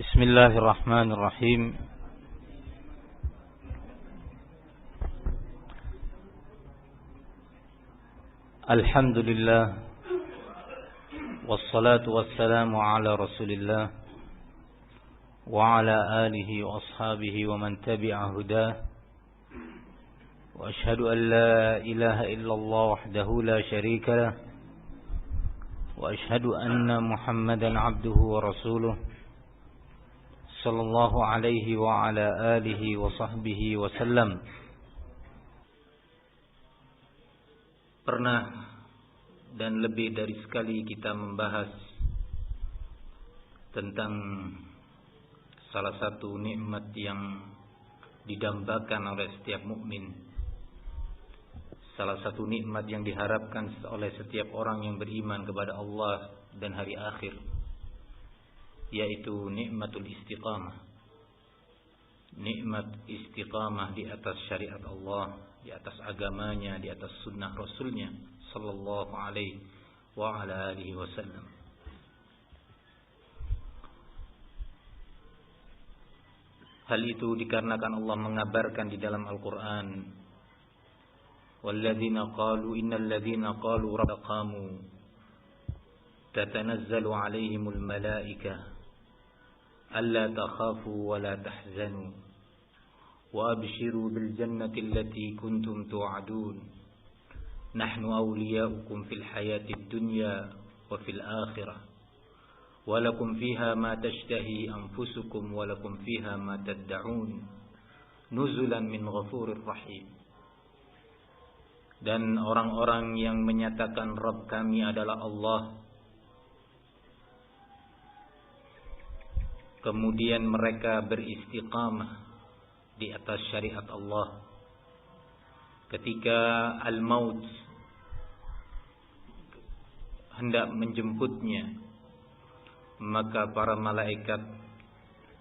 بسم الله الرحمن الرحيم. الحمد لله والصلاة والسلام على رسول الله وعلى آله وأصحابه ومن تبع هداه، وأشهد أن لا إله إلا الله وحده لا شريك له، وأشهد أن محمدا عبده ورسوله صلى الله عليه وعلى آله وصحبه وسلم. Pernah dan lebih dari sekali kita membahas tentang salah satu nikmat yang didambakan oleh setiap mukmin, salah satu nikmat yang diharapkan oleh setiap orang yang beriman kepada Allah dan hari akhir, yaitu nikmatul istiqamah. Nikmat istiqamah di atas syariat Allah, di atas agamanya, di atas sunnah Rasulnya sallallahu alaihi wa ala alihi wasallam. Hal itu dikarenakan Allah mengabarkan di dalam Al-Quran, walladzina qalu innal ladzina qalu rabbana tatanazzalu alaihimul malaikah alla takhafu wa la tahzanu wa abshiru bil jannati allati kuntum tu'adun nahnu awliya'ukum fil hayatid dunya wa fil akhirah wa lakum fiha ma tashtahi anfusukum wa lakum fiha ma tad'un nuzulan min ghafurir rahim. Dan orang-orang yang menyatakan Rabb kami adalah Allah, kemudian mereka beristiqamah di atas syariat Allah, ketika al-maut hendak menjemputnya, maka para malaikat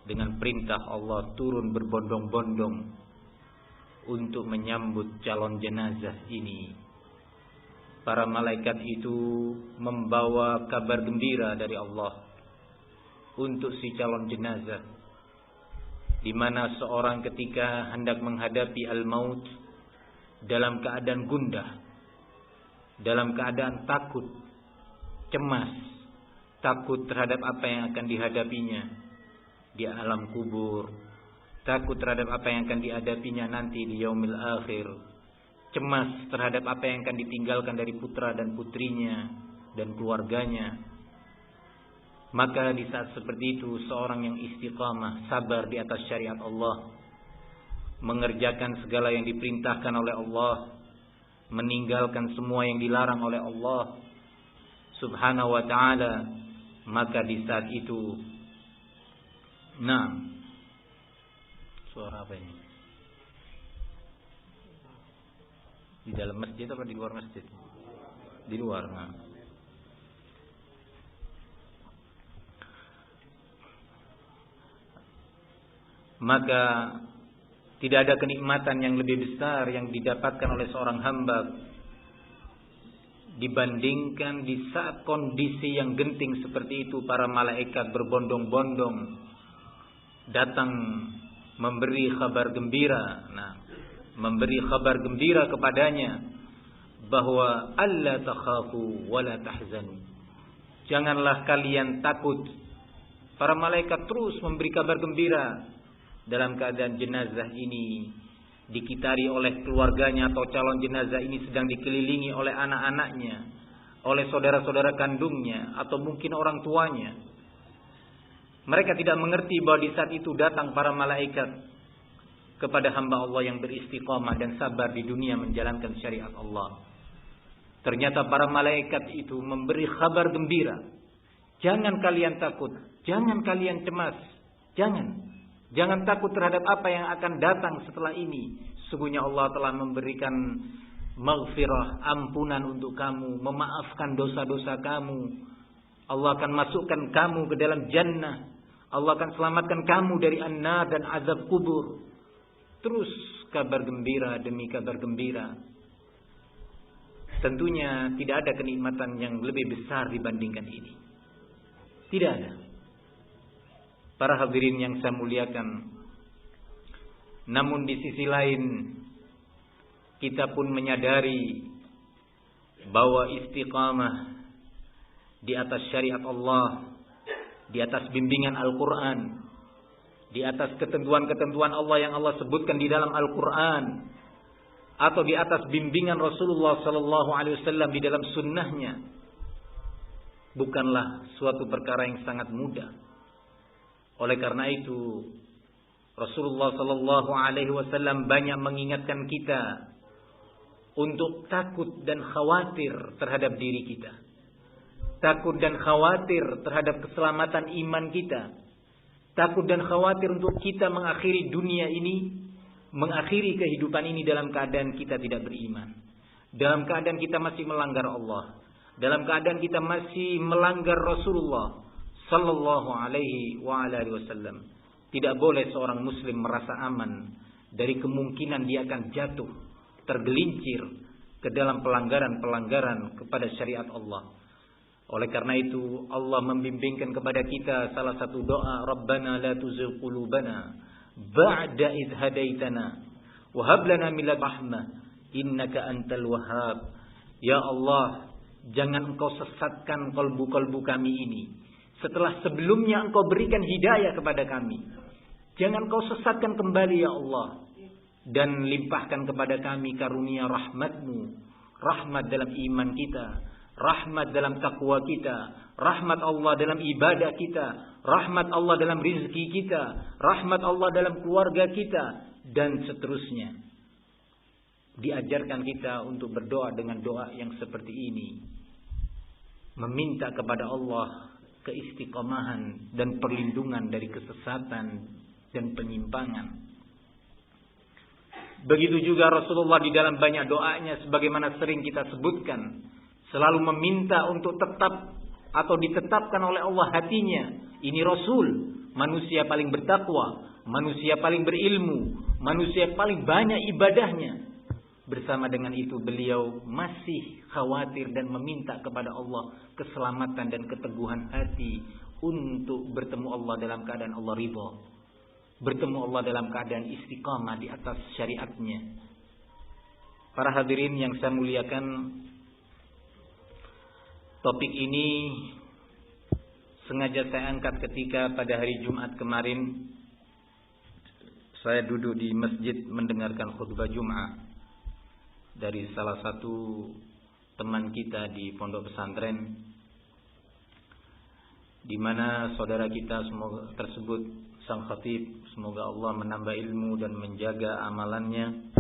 dengan perintah Allah turun berbondong-bondong untuk menyambut calon jenazah ini. Para malaikat itu membawa kabar gembira dari Allah untuk si calon jenazah, di mana seorang ketika hendak menghadapi al-maut dalam keadaan gundah, dalam keadaan takut, cemas, takut terhadap apa yang akan dihadapinya di alam kubur, takut terhadap apa yang akan dihadapinya nanti di yaumil akhir, cemas terhadap apa yang akan ditinggalkan dari putra dan putrinya dan keluarganya. Maka di saat seperti itu, seorang yang istiqamah, sabar di atas syariat Allah, mengerjakan segala yang diperintahkan oleh Allah, meninggalkan semua yang dilarang oleh Allah subhanahu wa ta'ala, maka di saat itu, suara apa ini? Di dalam masjid atau di luar masjid? Di luar. Maka tidak ada kenikmatan yang lebih besar yang didapatkan oleh seorang hamba dibandingkan di saat kondisi yang genting seperti itu, para malaikat berbondong-bondong datang memberi kabar gembira, memberi kabar gembira kepadanya bahwa alla takhafu wa la tahzanu, janganlah kalian takut. Para malaikat terus memberi kabar gembira dalam keadaan jenazah ini dikitari oleh keluarganya, atau calon jenazah ini sedang dikelilingi oleh anak-anaknya, oleh saudara-saudara kandungnya, atau mungkin orang tuanya. Mereka tidak mengerti bahwa di saat itu datang para malaikat kepada hamba Allah yang beristiqamah dan sabar di dunia menjalankan syariat Allah. Ternyata para malaikat itu memberi kabar gembira, jangan kalian takut, jangan kalian cemas, Jangan takut terhadap apa yang akan datang setelah ini. Sesungguhnya Allah telah memberikan maghfirah, ampunan untuk kamu, memaafkan dosa-dosa kamu. Allah akan masukkan kamu ke dalam jannah. Allah akan selamatkan kamu dari an-nar dan azab kubur. Terus kabar gembira demi kabar gembira. Tentunya tidak ada kenikmatan yang lebih besar dibandingkan ini. Tidak ada. Para hadirin yang saya muliakan, namun di sisi lain kita pun menyadari bahwa istiqamah di atas syariat Allah, di atas bimbingan Al-Quran, di atas ketentuan-ketentuan Allah yang Allah sebutkan di dalam Al-Quran, atau di atas bimbingan Rasulullah sallallahu alaihi wasallam di dalam sunnahnya, bukanlah suatu perkara yang sangat mudah. Oleh karena itu Rasulullah sallallahu alaihi wasallam banyak mengingatkan kita untuk takut dan khawatir terhadap diri kita. Takut dan khawatir terhadap keselamatan iman kita. Takut dan khawatir untuk kita mengakhiri dunia ini, mengakhiri kehidupan ini dalam keadaan kita tidak beriman. Dalam keadaan kita masih melanggar Allah. Dalam keadaan kita masih melanggar Rasulullah sallallahu alaihi wasallam. Tidak boleh seorang muslim merasa aman dari kemungkinan dia akan jatuh, tergelincir ke dalam pelanggaran-pelanggaran kepada syariat Allah. Oleh karena itu Allah membimbingkan kepada kita salah satu doa, Rabbana la tuzigh qulubana ba'da idh hadaitana wa hab lana min ladunka rahmah innaka antal wahhab. Ya Allah, jangan Engkau sesatkan kalbu-kalbu kami ini setelah sebelumnya Engkau berikan hidayah kepada kami. Jangan Engkau sesatkan kembali ya Allah, dan limpahkan kepada kami karunia rahmat-Mu, rahmat dalam iman kita, rahmat dalam takwa kita, rahmat Allah dalam ibadah kita, rahmat Allah dalam rizki kita, rahmat Allah dalam keluarga kita, dan seterusnya. Diajarkan kita untuk berdoa dengan doa yang seperti ini, meminta kepada Allah keistiqomahan dan perlindungan dari kesesatan dan penyimpangan. Begitu juga Rasulullah di dalam banyak doanya, sebagaimana sering kita sebutkan, selalu meminta untuk tetap atau ditetapkan oleh Allah hatinya. Ini Rasul, manusia paling bertakwa, manusia paling berilmu, manusia paling banyak ibadahnya. Bersama dengan itu beliau masih khawatir dan meminta kepada Allah keselamatan dan keteguhan hati untuk bertemu Allah dalam keadaan Allah ridha, bertemu Allah dalam keadaan istiqamah di atas syariatnya. Para hadirin yang saya muliakan, topik ini sengaja saya angkat ketika pada hari Jumat kemarin saya duduk di masjid mendengarkan khutbah Jumat dari salah satu teman kita di pondok pesantren, di mana saudara kita semoga tersebut sang khatib, semoga Allah menambah ilmu dan menjaga amalannya,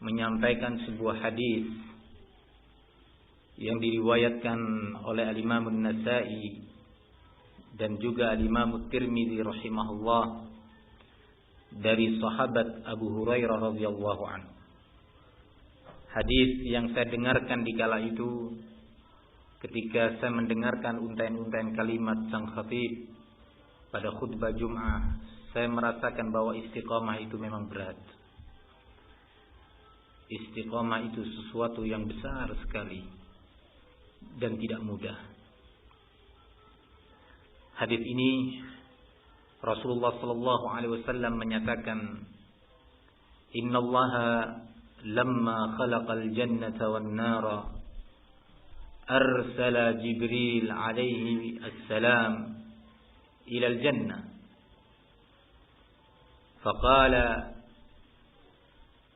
menyampaikan sebuah hadis yang diriwayatkan oleh Al-Imam An-Nasa'i dan juga Al-Imam At-Tirmidzi rahimahullah dari sahabat Abu Hurairah radhiyallahu anhu. Hadis yang saya dengarkan di kala itu ketika saya mendengarkan untayan-untayan kalimat sang khatib pada khutbah Jum'ah, saya merasakan bahwa istiqamah itu memang berat. Istiqamah itu sesuatu yang besar sekali dan tidak mudah. Hadis ini Rasulullah sallallahu alaihi wasallam menyatakan, "Innallaha lamma khalaqal jannata wan nara arsala Jibril alaihi assalam ila al-jannah faqala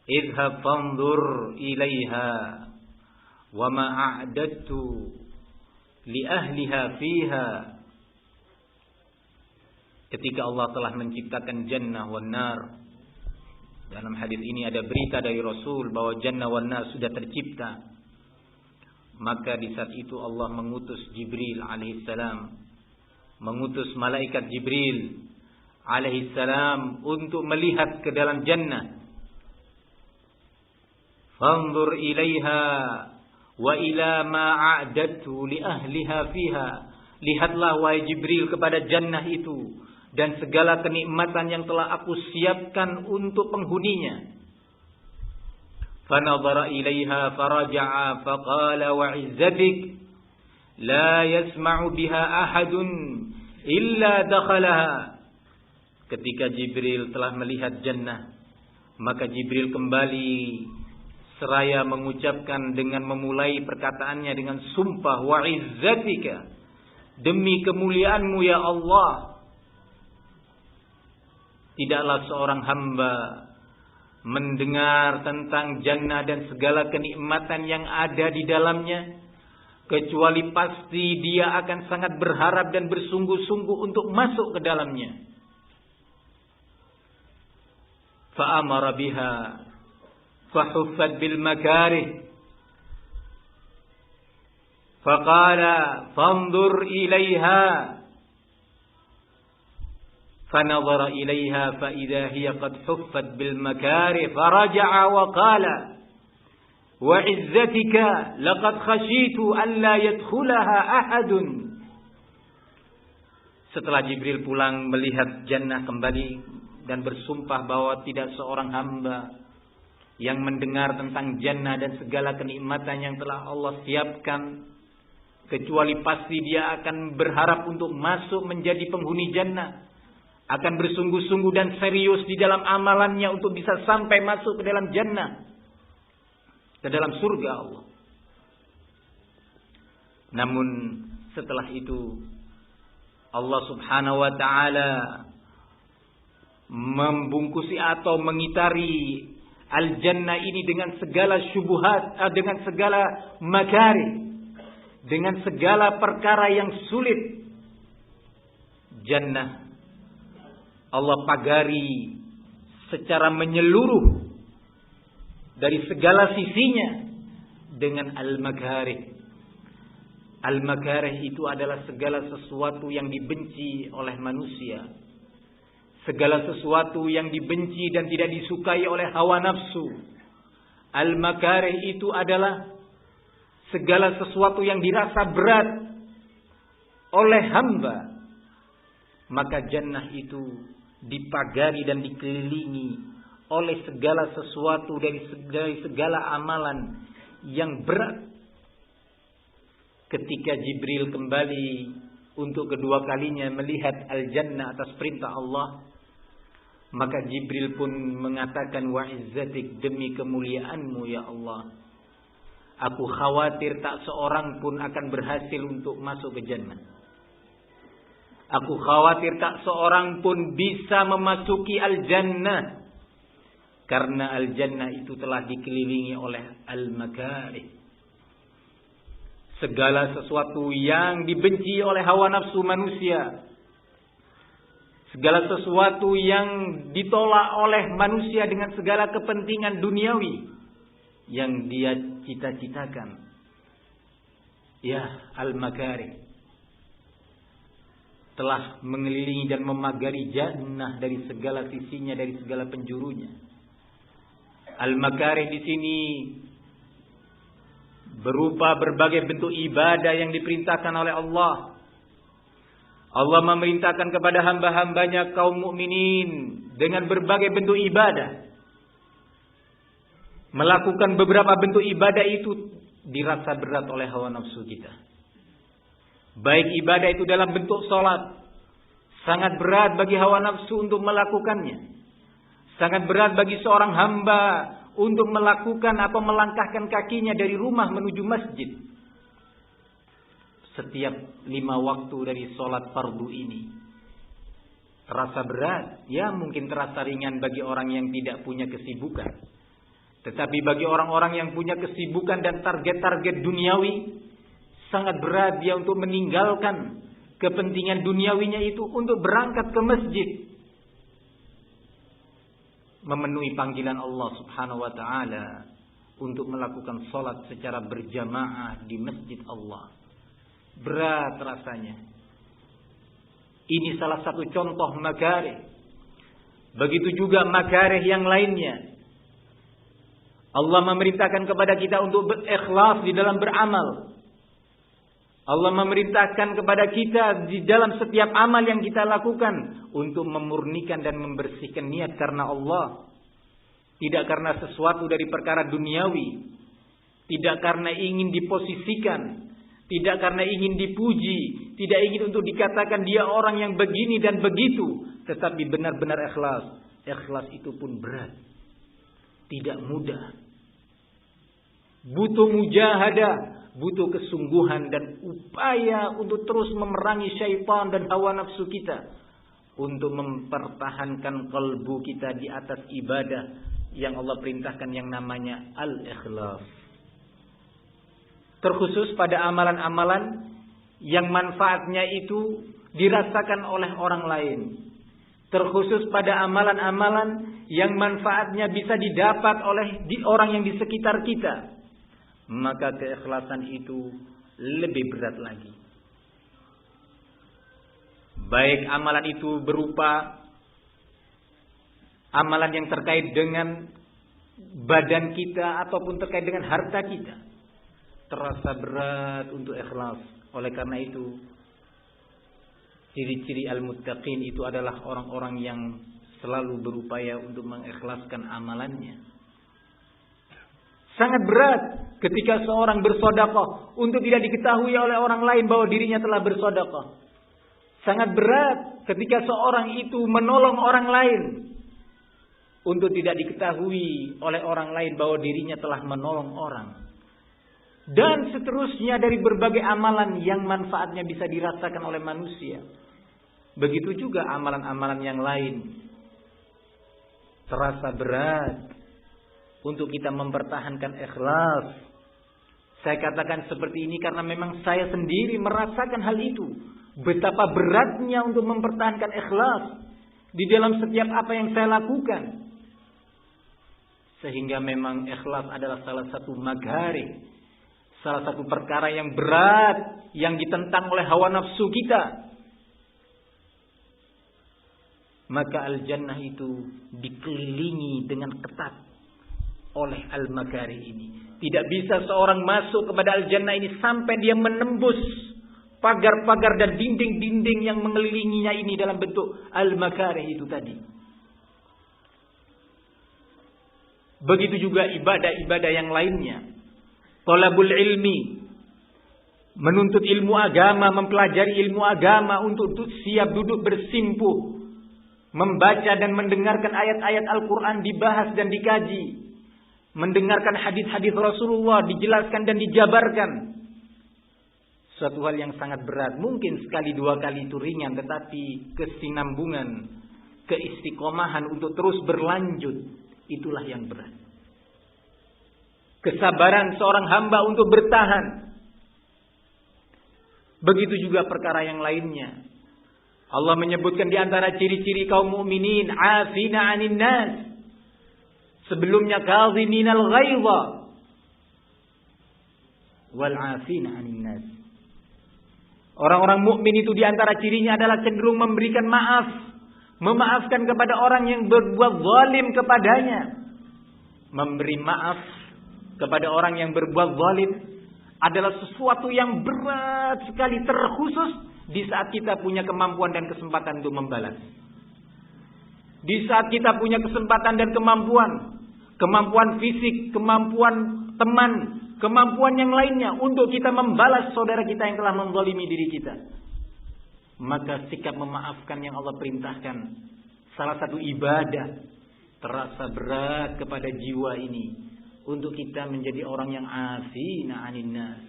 idhhab fanzur ilaiha wa ma a'dadtu li ahliha fiha." Ketika Allah telah menciptakan jannah wan nar, dalam hadis ini ada berita dari Rasul bahwa jannah wan nar sudah tercipta. Maka di saat itu Allah mengutus Jibril alaihissalam, mengutus malaikat Jibril alaihissalam untuk melihat ke dalam jannah. Fanzur ilaiha wa ila ma a'dadtu li ahliha fiha. Lihatlah wahai Jibril kepada jannah itu dan segala kenikmatan yang telah aku siapkan untuk penghuninya. Fanadhara ilaiha faraja'a faqala wa'izzatik la yasma'u biha ahadun illa dakhalaha. Ketika Jibril telah melihat jannah, maka Jibril kembali seraya mengucapkan dengan memulai perkataannya dengan sumpah, wa izzatika, demi kemuliaanmu ya Allah, tidaklah seorang hamba mendengar tentang jannah dan segala kenikmatan yang ada di dalamnya kecuali pasti dia akan sangat berharap dan bersungguh-sungguh untuk masuk ke dalamnya. Fa'amara biha fahuffat bil makarih faqala fanzur ilaiha fanadhara ilaiha fa idza hiya qad huffat bil makarih faraja'a wa qala wa izzatika laqad khashitu an la yadkhulaha ahadun. Setelah Jibril pulang melihat jannah kembali dan bersumpah bahwa tidak seorang hamba yang mendengar tentang jannah dan segala kenikmatan yang telah Allah siapkan kecuali pasti dia akan berharap untuk masuk menjadi penghuni jannah, akan bersungguh-sungguh dan serius di dalam amalannya untuk bisa sampai masuk ke dalam jannah, ke dalam surga Allah. Namun setelah itu Allah Subhanahu wa taala membungkusi atau mengitari al-jannah ini dengan segala syubhat, dengan segala makarih, dengan segala perkara yang sulit. Jannah Allah pagari secara menyeluruh dari segala sisinya dengan al-makarih. Al-makarih itu adalah segala sesuatu yang dibenci oleh manusia, segala sesuatu yang dibenci dan tidak disukai oleh hawa nafsu. Al-makarih itu adalah segala sesuatu yang dirasa berat oleh hamba. Maka jannah itu dipagari dan dikelilingi oleh segala sesuatu dari segala amalan yang berat. Ketika Jibril kembali untuk kedua kalinya melihat al-jannah atas perintah Allah, maka Jibril pun mengatakan, wa izzatik, demi kemuliaanmu ya Allah, aku khawatir tak seorang pun akan berhasil untuk masuk ke jannah. Aku khawatir tak seorang pun bisa memasuki al-jannah, karena al-jannah itu telah dikelilingi oleh al-makarih. Segala sesuatu yang dibenci oleh hawa nafsu manusia, segala sesuatu yang ditolak oleh manusia dengan segala kepentingan duniawi yang dia cita-citakan, ya al-makarih telah mengelilingi dan memagari jannah dari segala sisinya, dari segala penjurunya. Al-makarih di sini berupa berbagai bentuk ibadah yang diperintahkan oleh Allah. Allah memerintahkan kepada hamba-hambanya kaum mukminin dengan berbagai bentuk ibadah. Melakukan beberapa bentuk ibadah itu dirasa berat oleh hawa nafsu kita. Baik ibadah itu dalam bentuk salat, sangat berat bagi hawa nafsu untuk melakukannya. Sangat berat bagi seorang hamba untuk melakukan atau melangkahkan kakinya dari rumah menuju masjid. Setiap 5 waktu dari sholat fardu ini terasa berat. Ya mungkin terasa ringan bagi orang yang tidak punya kesibukan. Tetapi bagi orang-orang yang punya kesibukan dan target-target duniawi, sangat berat dia untuk meninggalkan kepentingan duniawinya itu untuk berangkat ke masjid, memenuhi panggilan Allah Subhanahu wa taala untuk melakukan salat secara berjamaah di masjid Allah. Berat rasanya. Ini salah satu contoh makarih. Begitu juga makarih yang lainnya. Allah memerintahkan kepada kita untuk berikhlas di dalam beramal. Allah memerintahkan kepada kita di dalam setiap amal yang kita lakukan untuk memurnikan dan membersihkan niat karena Allah. Tidak karena sesuatu dari perkara duniawi. Tidak karena ingin diposisikan tidak karena ingin dipuji, tidak ingin untuk dikatakan dia orang yang begini dan begitu, tetapi benar-benar ikhlas. Ikhlas itu pun berat, tidak mudah, butuh mujahadah, butuh kesungguhan dan upaya untuk terus memerangi syaitan dan hawa nafsu kita, untuk mempertahankan kalbu kita di atas ibadah yang Allah perintahkan yang namanya al-ikhlas. Terkhusus pada amalan-amalan yang manfaatnya itu dirasakan oleh orang lain. Terkhusus pada amalan-amalan yang manfaatnya bisa didapat oleh orang yang di sekitar kita. Maka keikhlasan itu lebih berat lagi. Baik amalan itu berupa amalan yang terkait dengan badan kita ataupun terkait dengan harta kita, terasa berat untuk ikhlas. Oleh karena itu, ciri-ciri al-muttaqin itu adalah orang-orang yang selalu berupaya untuk mengikhlaskan amalannya. Sangat berat ketika seorang bersedekah untuk tidak diketahui oleh orang lain bahwa dirinya telah bersedekah. Sangat berat ketika seorang itu menolong orang lain untuk tidak diketahui oleh orang lain bahwa dirinya telah menolong orang. Dan seterusnya dari berbagai amalan yang manfaatnya bisa dirasakan oleh manusia. Begitu juga amalan-amalan yang lain. Terasa berat untuk kita mempertahankan ikhlas. Saya katakan seperti ini karena memang saya sendiri merasakan hal itu. Betapa beratnya untuk mempertahankan ikhlas di dalam setiap apa yang saya lakukan. Sehingga memang ikhlas adalah salah satu magari, salah satu perkara yang berat yang ditentang oleh hawa nafsu kita. Maka al-jannah itu dikelilingi dengan ketat oleh al-magari ini. Tidak bisa seorang masuk kepada al-jannah ini sampai dia menembus pagar-pagar dan dinding-dinding yang mengelilinginya ini dalam bentuk al-makari itu tadi. Begitu juga ibadah-ibadah yang lainnya. Thalabul ilmi, menuntut ilmu agama, mempelajari ilmu agama untuk siap duduk bersimpuh, membaca dan mendengarkan ayat-ayat Al-Quran dibahas dan dikaji, mendengarkan hadis-hadis Rasulullah dijelaskan dan dijabarkan. Suatu hal yang sangat berat. Mungkin sekali dua kali itu ringan, tetapi kesinambungan, keistiqomahan untuk terus berlanjut, itulah yang berat. Kesabaran seorang hamba untuk bertahan. Begitu juga perkara yang lainnya. Allah menyebutkan di antara ciri-ciri kaum mukminin, afina 'anil nas. Sebelumnya kadhiminal ghaidha wal afina 'anil nas. Orang-orang mukmin itu di antara cirinya adalah cenderung memberikan maaf, memaafkan kepada orang yang berbuat zalim kepadanya. Memberi maaf kepada orang yang berbuat zalim adalah sesuatu yang berat sekali, terkhusus di saat kita punya kemampuan dan kesempatan untuk membalas. Di saat kita punya kesempatan dan kemampuan fisik, kemampuan teman, kemampuan yang lainnya untuk kita membalas saudara kita yang telah menzalimi diri kita. Maka sikap memaafkan yang Allah perintahkan, salah satu ibadah, terasa berat kepada jiwa ini. Untuk kita menjadi orang yang afina 'anil nas,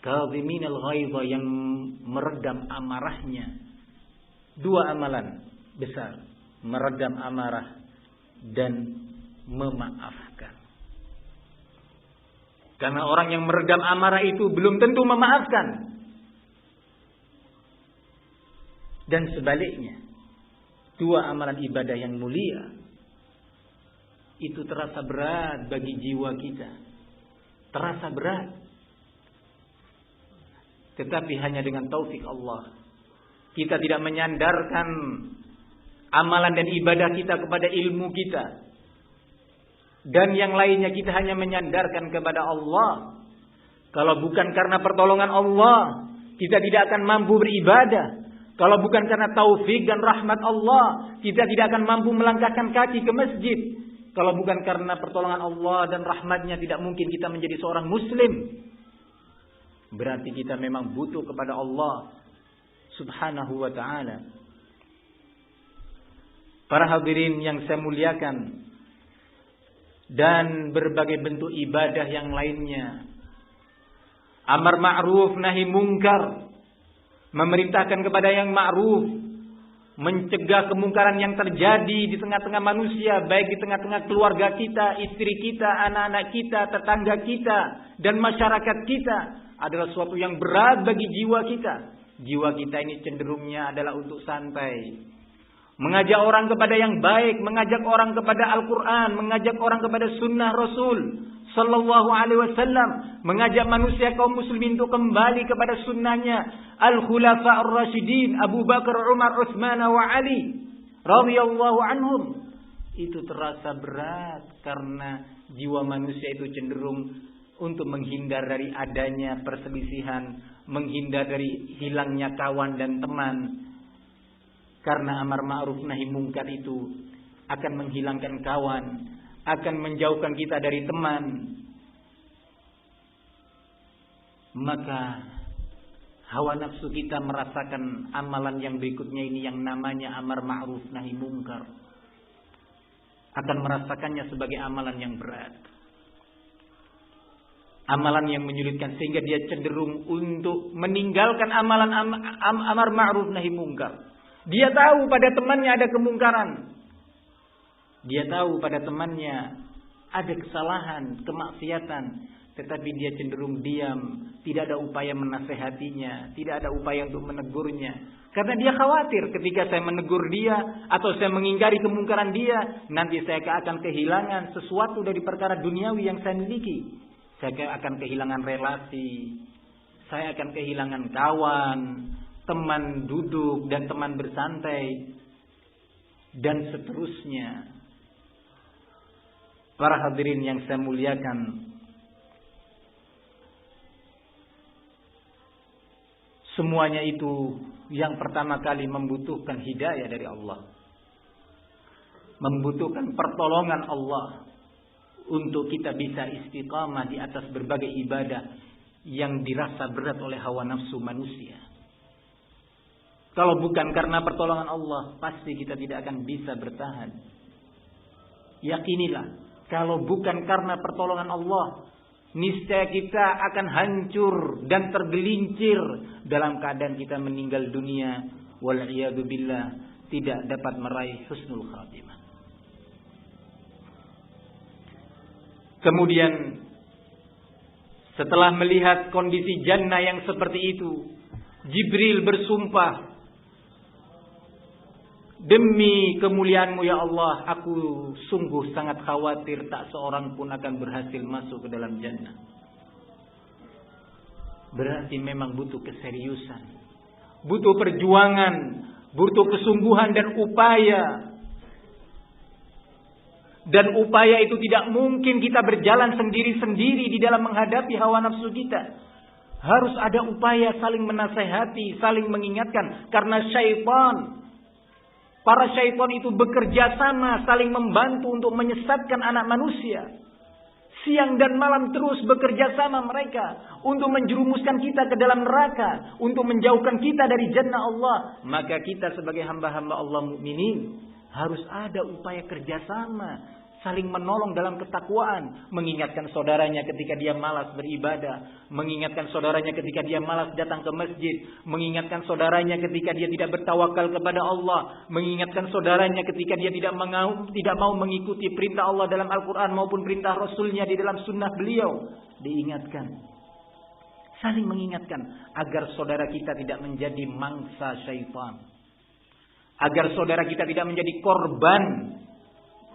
kadhiminal ghaidha, yang meredam amarahnya. Dua amalan besar, meredam amarah dan memaafkan. Karena orang yang meredam amarah itu belum tentu memaafkan. Dan sebaliknya, dua amalan ibadah yang mulia itu terasa berat bagi jiwa kita. Terasa berat. Tetapi hanya dengan taufik Allah. Kita tidak menyandarkan amalan dan ibadah kita kepada ilmu kita. Dan yang lainnya kita hanya menyandarkan kepada Allah. Kalau bukan karena pertolongan Allah, kita tidak akan mampu beribadah. Kalau bukan karena taufik dan rahmat Allah, kita tidak akan mampu melangkahkan kaki ke masjid. Kalau bukan karena pertolongan Allah dan rahmatnya, tidak mungkin kita menjadi seorang muslim. berarti kita memang butuh kepada Allah Subhanahu wa ta'ala. Para hadirin yang saya muliakan, dan berbagai bentuk ibadah yang lainnya, amar ma'ruf nahi mungkar, memerintahkan kepada yang ma'ruf, mencegah kemungkaran yang terjadi di tengah-tengah manusia, baik di tengah-tengah keluarga kita, istri kita, anak-anak kita, tetangga kita, dan masyarakat kita, adalah suatu yang berat bagi jiwa kita. Jiwa kita ini cenderungnya adalah untuk santai. Mengajak orang kepada yang baik, mengajak orang kepada Al-Quran, mengajak orang kepada sunnah Rasul Sallallahu Alaihi Wasallam, mengajak manusia kaum muslimin untuk kembali kepada sunnahnya Al-Khulafa Ar-Rashidin Abu Bakar, Umar, Utsman wa Ali radhiyallahu anhum. Itu terasa berat karena jiwa manusia itu cenderung untuk menghindar dari adanya perselisihan, menghindar dari hilangnya kawan dan teman. Karena amar ma'ruf nahi mungkar itu akan menghilangkan kawan, akan menjauhkan kita dari teman. Maka hawa nafsu kita merasakan amalan yang berikutnya ini yang namanya amar ma'ruf nahi mungkar, akan merasakannya sebagai amalan yang berat, amalan yang menyulitkan, sehingga dia cenderung untuk meninggalkan amalan amar ma'ruf nahi mungkar. Dia tahu pada temannya ada kemungkaran, dia tahu pada temannya ada kesalahan, kemaksiatan, tetapi dia cenderung diam, tidak ada upaya menasehatinya, tidak ada upaya untuk menegurnya. Karena dia khawatir ketika saya menegur dia atau saya mengingkari kemungkaran dia, nanti saya akan kehilangan sesuatu dari perkara duniawi yang saya miliki. Saya akan kehilangan relasi, saya akan kehilangan kawan, teman duduk dan teman bersantai, dan seterusnya. Para hadirin yang saya muliakan, semuanya itu yang pertama kali membutuhkan hidayah dari Allah, membutuhkan pertolongan Allah untuk kita bisa istiqamah di atas berbagai ibadah yang dirasa berat oleh hawa nafsu manusia. Kalau bukan karena pertolongan Allah, pasti kita tidak akan bisa bertahan. Yakinilah, kalau bukan karena pertolongan Allah, niscaya kita akan hancur dan tergelincir dalam keadaan kita meninggal dunia, wal'iyadu billah, tidak dapat meraih husnul khatimah. Kemudian setelah melihat kondisi jannah yang seperti itu, Jibril bersumpah, demi kemuliaan-Mu ya Allah, aku sungguh sangat khawatir tak seorang pun akan berhasil masuk ke dalam jannah. Berarti memang butuh keseriusan, butuh perjuangan, butuh kesungguhan dan upaya. Dan upaya itu tidak mungkin kita berjalan sendiri-sendiri di dalam menghadapi hawa nafsu kita. Harus ada upaya saling menasehati, saling mengingatkan. Karena para syaitan itu bekerja sama, saling membantu untuk menyesatkan anak manusia. Siang dan malam terus bekerja sama mereka untuk menjerumuskan kita ke dalam neraka, untuk menjauhkan kita dari jannah Allah. Maka kita sebagai hamba-hamba Allah mukminin harus ada upaya kerjasama, saling menolong dalam ketakwaan, mengingatkan saudaranya ketika dia malas beribadah, mengingatkan saudaranya ketika dia malas datang ke masjid, mengingatkan saudaranya ketika dia tidak bertawakal kepada Allah, mengingatkan saudaranya ketika dia tidak mau mengikuti perintah Allah dalam Al-Quran maupun perintah Rasulnya di dalam sunnah beliau. Diingatkan, saling mengingatkan agar saudara kita tidak menjadi mangsa syaitan, agar saudara kita tidak menjadi korban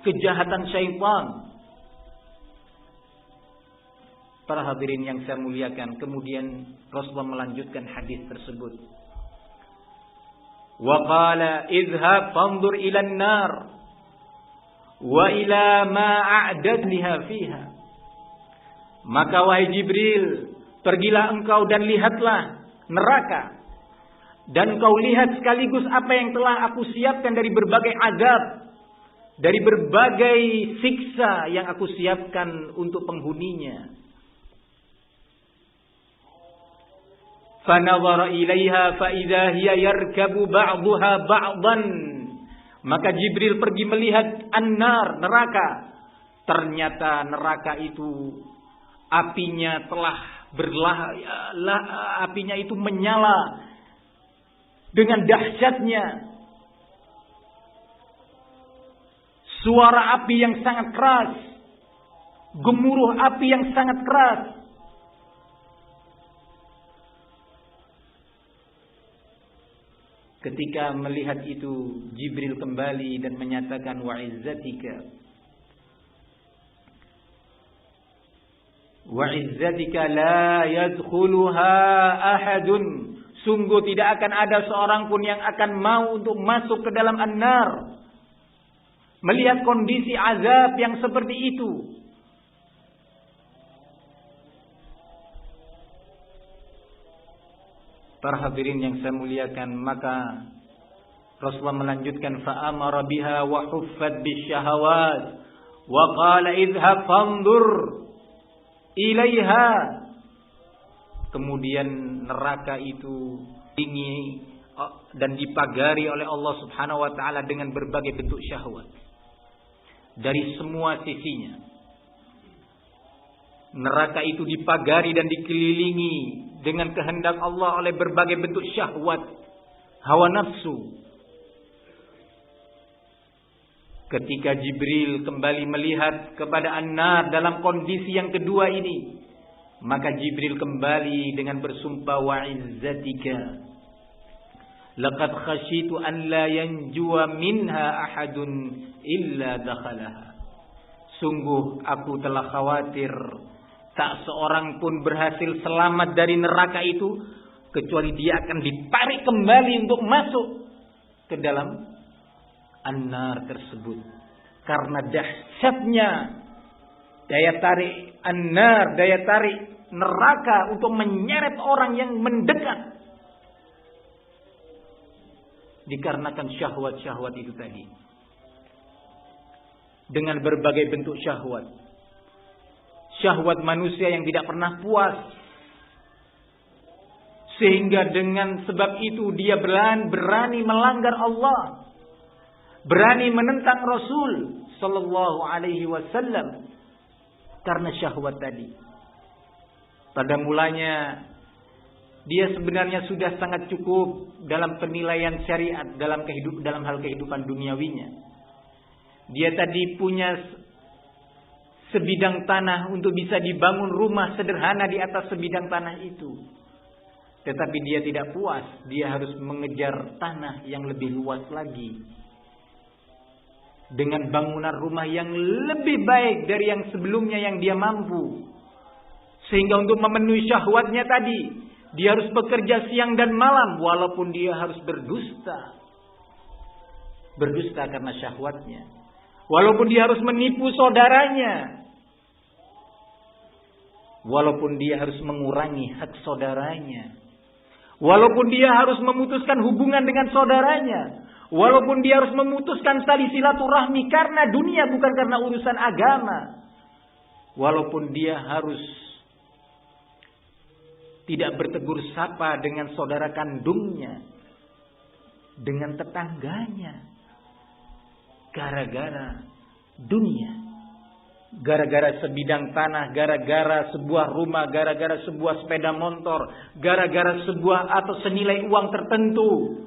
kejahatan syaitan. Para hadirin yang saya muliakan, kemudian Rasulullah melanjutkan hadis tersebut. Wa qala idhhab fanzur ila an-nar wa ila ma a'dadliha fiha. Maka wahai Jibril, pergilah engkau dan lihatlah neraka, dan kau lihat sekaligus apa yang telah aku siapkan dari berbagai azab, dari berbagai siksa yang aku siapkan untuk penghuninya. Fanadhara ilaiha fa idza hiya yarkabu ba'daha ba'dan. Maka Jibril pergi melihat an-nar, neraka. Ternyata neraka itu apinya telah apinya itu menyala dengan dahsyatnya. Suara api yang sangat keras, gemuruh api yang sangat keras. Ketika melihat itu, Jibril kembali dan menyatakan, wa izzatika la yadkhuluha ahadun. Sungguh tidak akan ada seorang pun yang akan mau untuk masuk ke dalam an-nar. Melihat kondisi azab yang seperti itu. Para hadirin yang saya muliakan, maka Rasulullah melanjutkan, fa'amara biha wa huffat bisyahawat wa qala idhhab fanzur ilaiha. Kemudian neraka itu tinggi dan dipagari oleh Allah Subhanahu wa taala dengan berbagai bentuk syahwat dari semua sisinya. Neraka itu dipagari dan dikelilingi dengan kehendak Allah oleh berbagai bentuk syahwat, hawa nafsu. Ketika Jibril kembali melihat kepada an-nar dalam kondisi yang kedua ini, maka Jibril kembali dengan bersumpah, wa izzatika laqad khashitu an la yanjuwa minha ahadun illa dakhalaha. Sungguh aku telah khawatir tak seorang pun berhasil selamat dari neraka itu kecuali dia akan ditarik kembali untuk masuk ke dalam an-nar tersebut. Karena dahsyatnya daya tarik an-nar, daya tarik neraka untuk menyeret orang yang mendekat. Dikarenakan syahwat-syahwat itu tadi. Dengan berbagai bentuk syahwat. Syahwat manusia yang tidak pernah puas. Sehingga dengan sebab itu dia berani melanggar Allah. Berani menentang Rasul sallallahu alaihi wasallam karena syahwat tadi. Pada mulanya dia sebenarnya sudah sangat cukup dalam penilaian syariat dalam hal kehidupan duniawinya. Dia tadi punya sebidang tanah untuk bisa dibangun rumah sederhana di atas sebidang tanah itu. Tetapi dia tidak puas, dia harus mengejar tanah yang lebih luas lagi. Dengan bangunan rumah yang lebih baik dari yang sebelumnya yang dia mampu. Sehingga untuk memenuhi syahwatnya tadi, dia harus bekerja siang dan malam walaupun dia harus berdusta. Berdusta karena syahwatnya. Walaupun dia harus menipu saudaranya. Walaupun dia harus mengurangi hak saudaranya. Walaupun dia harus memutuskan hubungan dengan saudaranya. Walaupun dia harus memutuskan tali silaturahmi karena dunia bukan karena urusan agama. Walaupun dia harus tidak bertegur sapa dengan saudara kandungnya. Dengan tetangganya. Gara-gara dunia. Gara-gara sebidang tanah, gara-gara sebuah rumah, gara-gara sebuah sepeda motor, gara-gara sebuah atau senilai uang tertentu.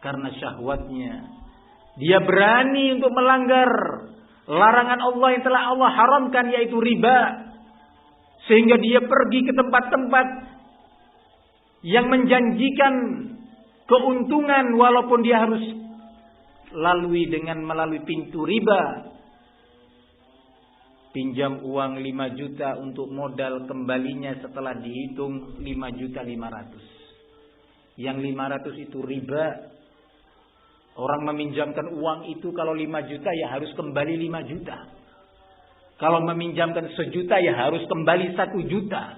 Karena syahwatnya, dia berani untuk melanggar larangan Allah yang telah Allah haramkan, yaitu riba. Sehingga dia pergi ke tempat-tempat yang menjanjikan keuntungan walaupun dia harus melalui pintu riba. Pinjam uang 5 juta untuk modal kembalinya setelah dihitung 5.500.000. Yang 500 itu riba. Orang meminjamkan uang itu kalau 5 juta ya harus kembali 5 juta. Kalau meminjamkan 1 juta ya harus kembali 1 juta.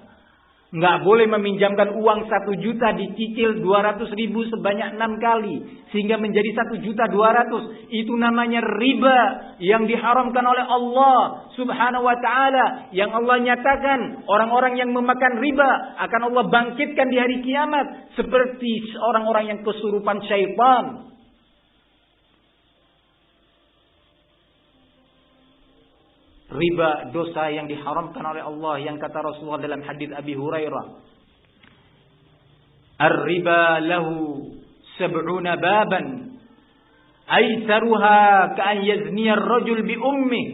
Nggak boleh meminjamkan uang 1 juta dicicil 200.000 sebanyak 6 kali. Sehingga menjadi 1.200.000. Itu namanya riba yang diharamkan oleh Allah subhanahu wa ta'ala. Yang Allah nyatakan orang-orang yang memakan riba akan Allah bangkitkan di hari kiamat. Seperti orang-orang yang kesurupan syaitan. Riba dosa yang diharamkan oleh Allah, yang kata Rasulullah dalam hadis Abi Hurairah, "Ar-riba lahu 70 baban, aitsaruha ka'an yazni ar-rajul bi ummih."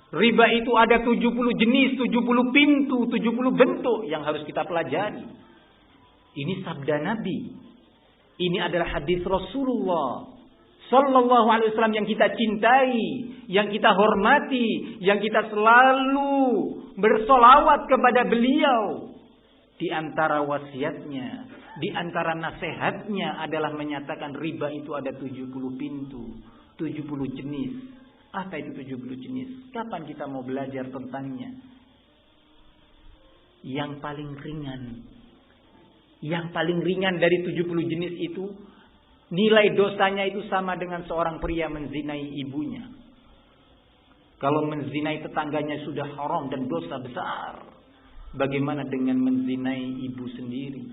Riba itu ada 70 jenis, 70 pintu, 70 bentuk yang harus kita pelajari. Ini sabda Nabi. Ini adalah hadis Rasulullah Sallallahu alaihi wasallam yang kita cintai, yang kita hormati, yang kita selalu bersolawat kepada beliau. Di antara wasiatnya, di antara nasihatnya adalah menyatakan riba itu ada 70 pintu, 70 jenis. Apa itu 70 jenis? Kapan kita mau belajar tentangnya? Yang paling ringan dari 70 jenis itu, nilai dosanya itu sama dengan seorang pria menzinai ibunya. Kalau menzinai tetangganya sudah haram dan dosa besar, bagaimana dengan menzinai ibu sendiri?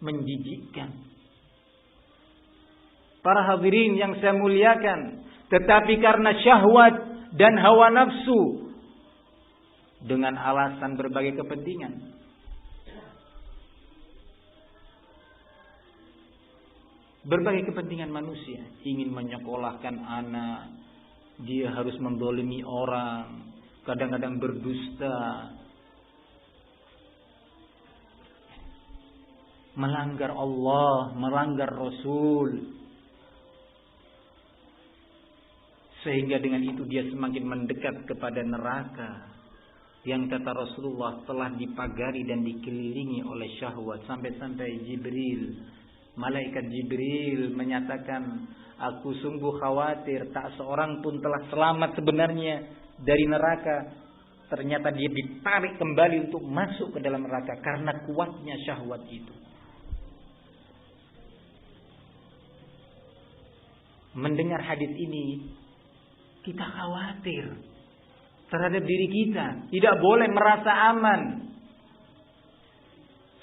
Menjijikkan. Para hadirin yang saya muliakan, tetapi karena syahwat dan hawa nafsu, dengan alasan berbagai kepentingan, berbagai kepentingan manusia, ingin menyekolahkan anak, dia harus mendolimi orang, kadang-kadang berdusta, melanggar Allah, melanggar Rasul, sehingga dengan itu dia semakin mendekat kepada neraka yang kata Rasulullah telah dipagari dan dikelilingi oleh syahwat. Sampai-sampai Malaikat Jibril menyatakan, aku sungguh khawatir tak seorang pun telah selamat sebenarnya dari neraka. Ternyata dia ditarik kembali untuk masuk ke dalam neraka karena kuatnya syahwat itu. Mendengar hadis ini, kita khawatir terhadap diri kita. Tidak boleh merasa aman.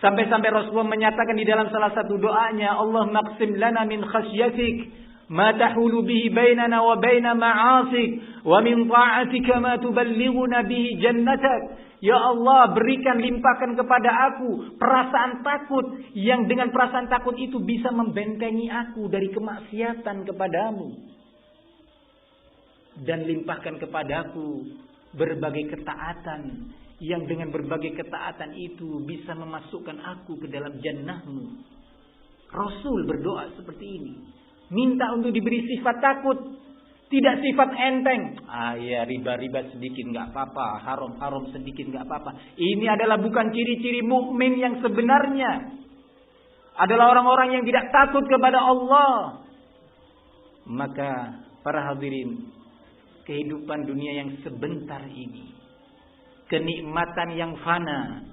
Sampai-sampai Rasulullah menyatakan di dalam salah satu doanya, Allah maqsim lana min khasyatik ma tahulu bihi bainana wa baina ma'asik wa min ta'atika ma tuballighuna bihi jannatak. Ya Allah, berikan, limpahkan kepada aku perasaan takut yang dengan perasaan takut itu bisa membentengi aku dari kemaksiatan kepadamu. Dan limpahkan kepadaku berbagai ketaatan yang dengan berbagai ketaatan itu bisa memasukkan aku ke dalam jannahmu. Rasul berdoa seperti ini. Minta untuk diberi sifat takut. Tidak sifat enteng. Ya riba-riba sedikit nggak apa-apa. Haram-haram sedikit nggak apa-apa. Ini adalah bukan ciri-ciri mukmin yang sebenarnya. Adalah orang-orang yang tidak takut kepada Allah. Maka para hadirin, kehidupan dunia yang sebentar ini, kenikmatan yang fana.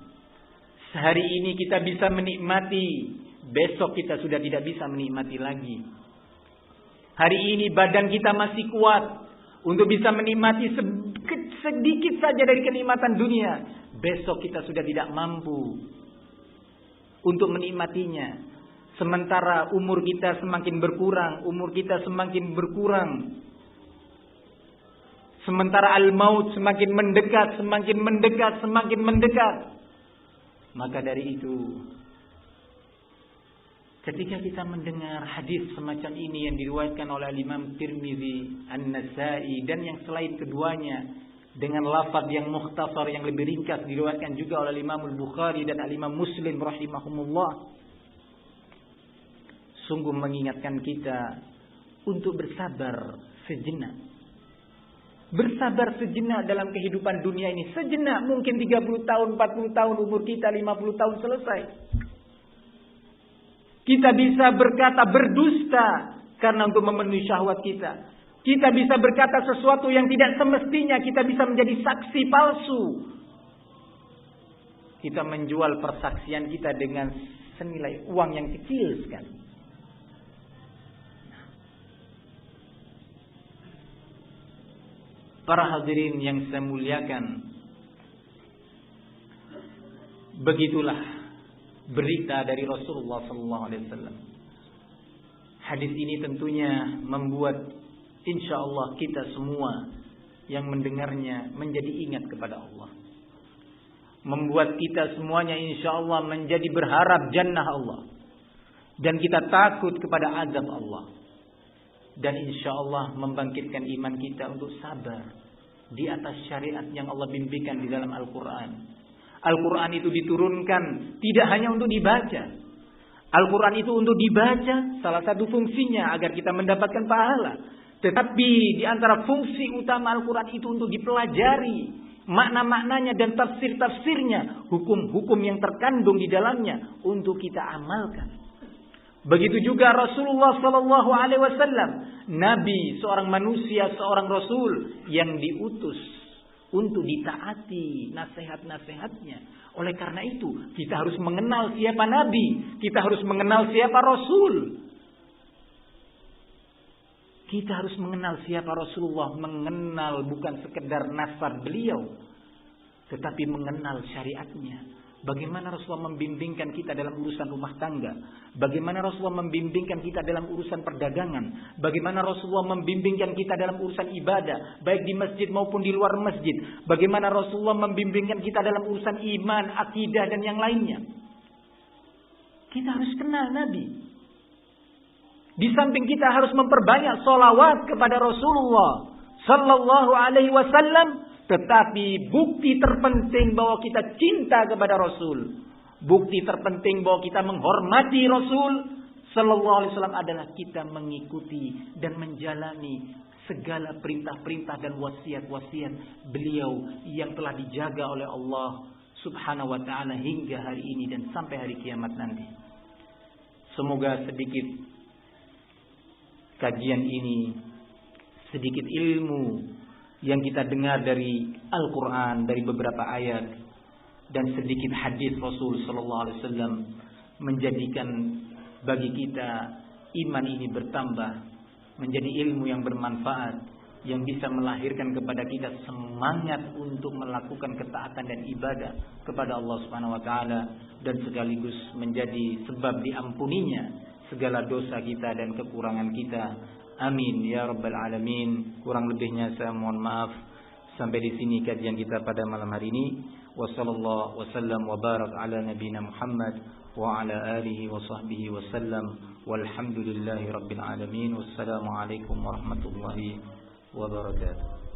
Sehari ini kita bisa menikmati, besok kita sudah tidak bisa menikmati lagi. Hari ini badan kita masih kuat untuk bisa menikmati sedikit saja dari kenikmatan dunia. Besok kita sudah tidak mampu untuk menikmatinya. Sementara umur kita semakin berkurang, Sementara al-maut semakin mendekat. Maka dari itu, ketika kita mendengar hadis semacam ini yang diriwayatkan oleh Imam Tirmizi, An-Nasa'i dan yang selain keduanya dengan lafaz yang mukhtasar, yang lebih ringkas, diriwayatkan juga oleh Imam Al-Bukhari dan Al-Imam Muslim rahimahumullah, sungguh mengingatkan kita untuk bersabar sejenak. Bersabar sejenak dalam kehidupan dunia ini. Sejenak, mungkin 30 tahun, 40 tahun umur kita, 50 tahun selesai. Kita bisa berkata berdusta karena untuk memenuhi syahwat kita. Kita bisa berkata sesuatu yang tidak semestinya. Kita bisa menjadi saksi palsu. Kita menjual persaksian kita dengan senilai uang yang kecil sekali. Para hadirin yang saya muliakan, begitulah berita dari Rasulullah SAW. Hadis ini tentunya membuat insyaallah kita semua yang mendengarnya menjadi ingat kepada Allah. Membuat kita semuanya insyaallah menjadi berharap jannah Allah. Dan kita takut kepada azab Allah. Dan insyaallah membangkitkan iman kita untuk sabar di atas syariat yang Allah bimbingkan di dalam Al-Quran. Al-Quran itu diturunkan tidak hanya untuk dibaca. Al-Quran itu untuk dibaca, salah satu fungsinya agar kita mendapatkan pahala. Tetapi di antara fungsi utama Al-Quran itu untuk dipelajari makna-maknanya dan tafsir-tafsirnya, hukum-hukum yang terkandung di dalamnya untuk kita amalkan. Begitu juga Rasulullah sallallahu alaihi wasallam, nabi, seorang manusia, seorang rasul yang diutus untuk ditaati nasihat-nasihatnya. Oleh karena itu, kita harus mengenal siapa nabi, kita harus mengenal siapa rasul. Kita harus mengenal siapa Rasulullah, mengenal bukan sekedar nasab beliau, tetapi mengenal syariatnya. Bagaimana Rasulullah membimbingkan kita dalam urusan rumah tangga, bagaimana Rasulullah membimbingkan kita dalam urusan perdagangan, bagaimana Rasulullah membimbingkan kita dalam urusan ibadah, baik di masjid maupun di luar masjid, bagaimana Rasulullah membimbingkan kita dalam urusan iman, akidah dan yang lainnya. Kita harus kenal Nabi. Di samping kita harus memperbanyak sholawat kepada Rasulullah sallallahu alaihi wasallam, tetapi bukti terpenting bahwa kita cinta kepada Rasul, bukti terpenting bahwa kita menghormati Rasul sallallahu alaihi wasallam adalah kita mengikuti dan menjalani segala perintah-perintah dan wasiat-wasiat beliau yang telah dijaga oleh Allah Subhanahu wa taala hingga hari ini dan sampai hari kiamat nanti. Semoga sedikit kajian ini, sedikit ilmu yang kita dengar dari Al-Quran, dari beberapa ayat, dan sedikit hadis Rasul Sallallahu Alaihi Wasallam menjadikan bagi kita iman ini bertambah, menjadi ilmu yang bermanfaat, yang bisa melahirkan kepada kita semangat untuk melakukan ketaatan dan ibadah kepada Allah Subhanahu Wa Taala, dan sekaligus menjadi sebab diampuninya segala dosa kita dan kekurangan kita. Amin ya rabbal alamin. Kurang lebihnya saya mohon maaf. Sampai di sini kajian kita pada malam hari ini. Wassallallahu wasallam wa barak ala nabiyina Muhammad wa ala alihi wa sahbihi wasallam. Walhamdulillahi rabbil alamin. Wassalamu alaikum warahmatullahi wabarakatuh.